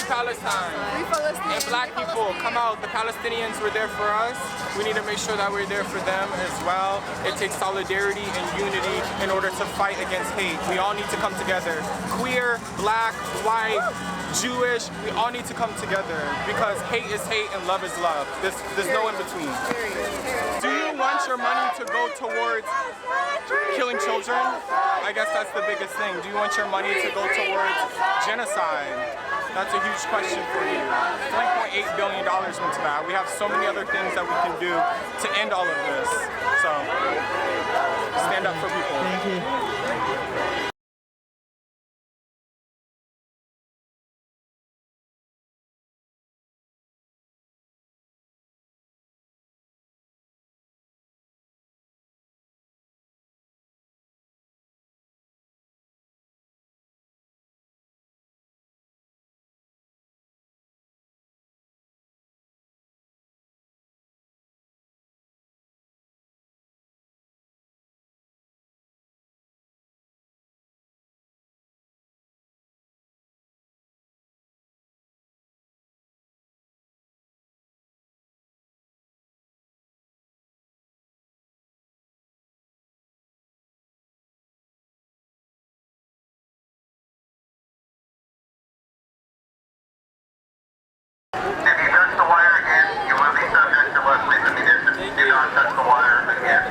Free Palestine. Free Palestine. And black people, come out. The Palestinians were there for us. We need to make sure that we're there for them as well. It takes solidarity and unity in order to fight against hate. We all need to come together. Queer, black, white, Jewish, we all need to come together because hate is hate and love is love. There's no in between. Do you want your money to go towards killing children? I guess that's the biggest thing. Do you want your money to go towards genocide? That's a huge question for you. $3.8 billion went to that. We have so many other things that we can do to end all of this. So, stand up for people. Thank you. If you touch the wire again, you will be subject to Wesley's ammunition. Do not touch the wire again.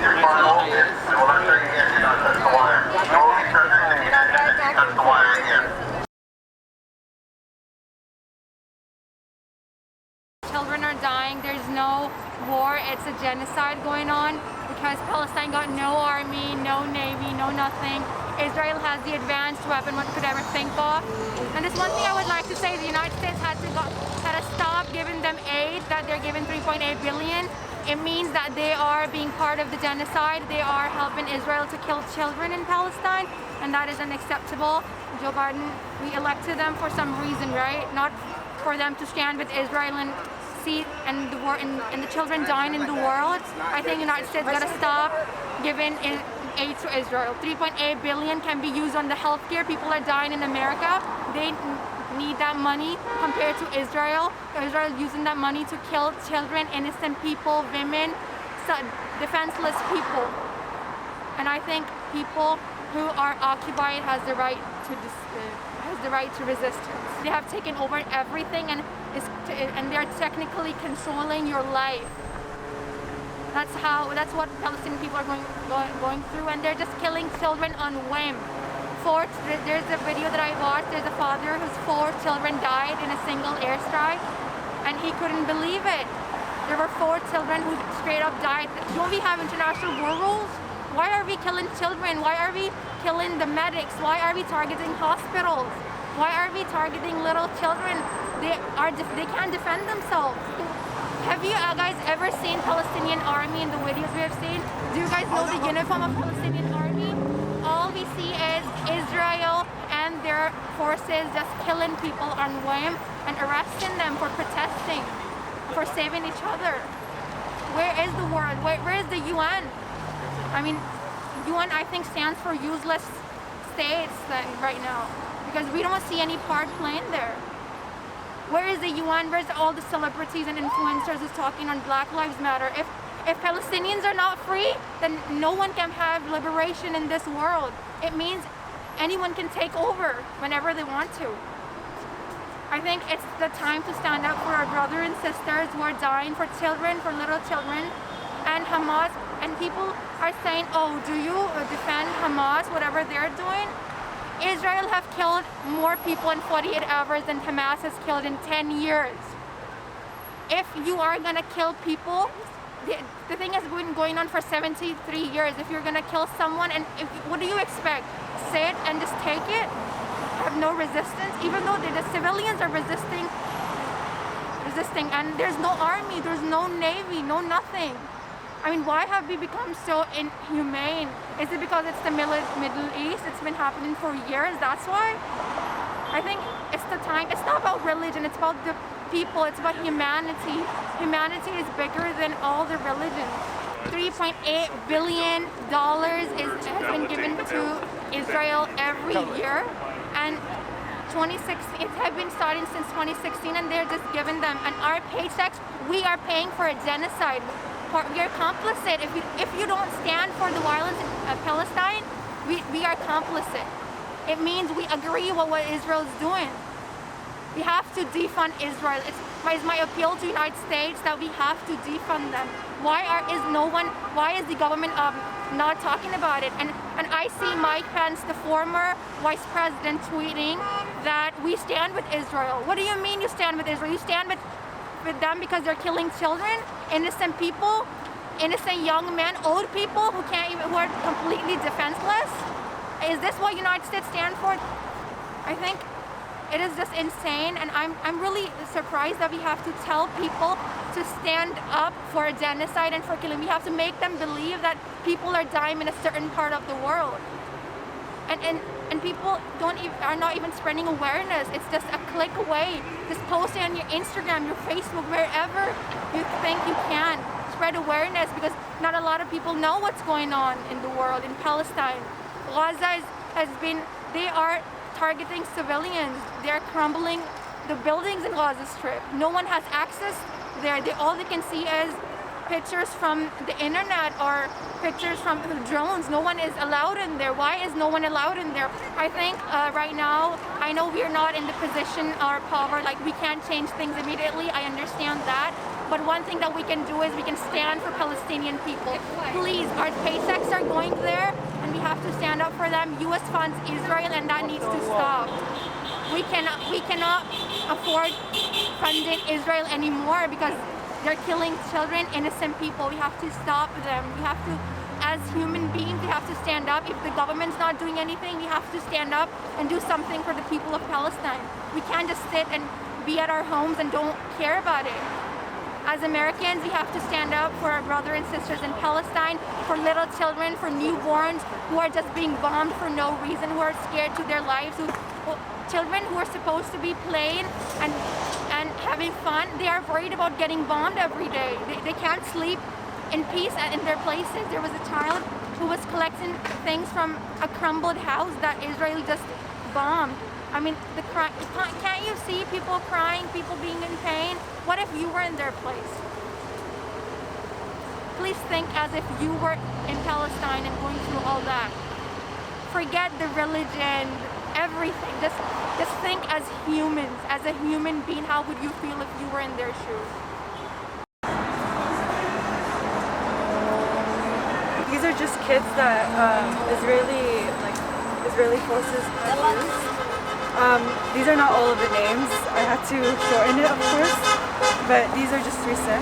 Your final is, we will not show you again, do not touch the wire. You will be subject to ammunition if you touch the wire again. Children are dying, there's no war, it's a genocide going on because Palestine got no army, no navy, no nothing. Israel has the advanced weapon one could ever think of. And there's one thing I would like to say, the United States had to stop giving them aid, that they're giving $3.8 billion. It means that they are being part of the genocide. They are helping Israel to kill children in Palestine, and that is unacceptable. Joe Biden, we elected them for some reason, right? Not for them to stand with Israel and see and the war and the children dying in the world. I think the United States got to stop giving aid to Israel. $3.8 billion can be used on the healthcare. People are dying in America. They need that money compared to Israel. Israel is using that money to kill children, innocent people, women, defenseless people. And I think people who are occupied has the right to resistance. They have taken over everything and they're technically controlling your life. That's what Palestinian people are going through, and they're just killing children on whim. There's a video that I watched, there's a father whose 4 children died in a single airstrike, and he couldn't believe it. There were 4 children who straight up died. Don't we have international war rules? Why are we killing children? Why are we killing the medics? Why are we targeting hospitals? Why are we targeting little children? They can't defend themselves. Have you guys ever seen Palestinian army in the videos we have seen? Do you guys know the uniform of Palestinian army? All we see is Israel and their forces just killing people on whim and arresting them for protesting, for saving each other. Where is the world? Where is the UN? I mean, UN I think stands for useless states right now because we don't see any part playing there. Where is the UN? Where's all the celebrities and influencers who's talking on Black Lives Matter? If Palestinians are not free, then no one can have liberation in this world. It means anyone can take over whenever they want to. I think it's the time to stand up for our brothers and sisters who are dying, for children, for little children, and Hamas. And people are saying, oh, do you defend Hamas, whatever they're doing? Israel have killed more people in 48 hours than Hamas has killed in 10 years. If you are gonna kill people, the thing has been going on for 73 years. If you're gonna kill someone, and what do you expect? Sit and just take it? Have no resistance? Even though the civilians are resisting, and there's no army, there's no navy, no nothing. I mean, why have we become so inhumane? Is it because it's the Middle East? It's been happening for years, that's why? I think it's the time. It's not about religion, it's about the people, it's about humanity. Humanity is bigger than all the religions. $3.8 billion has been given to Israel every year, and 2016, it has been starting since 2016, and they're just giving them. And our paychecks, we are paying for a genocide. We are complicit. If you don't stand for the violence in Palestine, we are complicit. It means we agree with what Israel's doing. We have to defund Israel. It's my appeal to the United States that we have to defund them. Why is the government not talking about it? And I see Mike Pence, the former vice president, tweeting that we stand with Israel. What do you mean you stand with Israel? You stand with them because they're killing children, innocent people, innocent young men, old people who are completely defenseless? Is this what United States stand for? I think it is just insane, and I'm really surprised that we have to tell people to stand up for a genocide and for killing. We have to make them believe that people are dying in a certain part of the world. And people are not even spreading awareness. It's just a click away. Just post it on your Instagram, your Facebook, wherever you think you can. Spread awareness, because not a lot of people know what's going on in the world, in Palestine. Gaza they are targeting civilians. They're crumbling the buildings in Gaza Strip. No one has access there. All they can see is pictures from the internet or pictures from drones. No one is allowed in there. Why is no one allowed in there? I think right now, I know we're not in the position or power, like we can't change things immediately. I understand that. But one thing that we can do is we can stand for Palestinian people. Please, our paychecks are going there, and we have to stand up for them. U.S. funds Israel, and that needs to stop. We cannot afford funding Israel anymore because they're killing children, innocent people. We have to stop them. We have to, as human beings, we have to stand up. If the government's not doing anything, we have to stand up and do something for the people of Palestine. We can't just sit and be at our homes and don't care about it. As Americans, we have to stand up for our brothers and sisters in Palestine, for little children, for newborns who are just being bombed for no reason, who are scared to their lives, children who are supposed to be playing and having fun. They are worried about getting bombed every day. They can't sleep in peace in their places. There was a child who was collecting things from a crumbled house that Israel just bombed. I mean, can't you see people crying, people being in pain? What if you were in their place? Please think as if you were in Palestine and going through all that. Forget the religion, everything. Just think as humans, as a human being. How would you feel if you were in their shoes? These are just kids that Israeli forces use. These are not all of the names. I had to shorten it, of course, but these are just recent.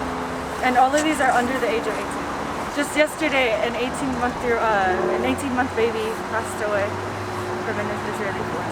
And all of these are under the age of 18. Just yesterday, an 18-month baby passed away from an Israeli force.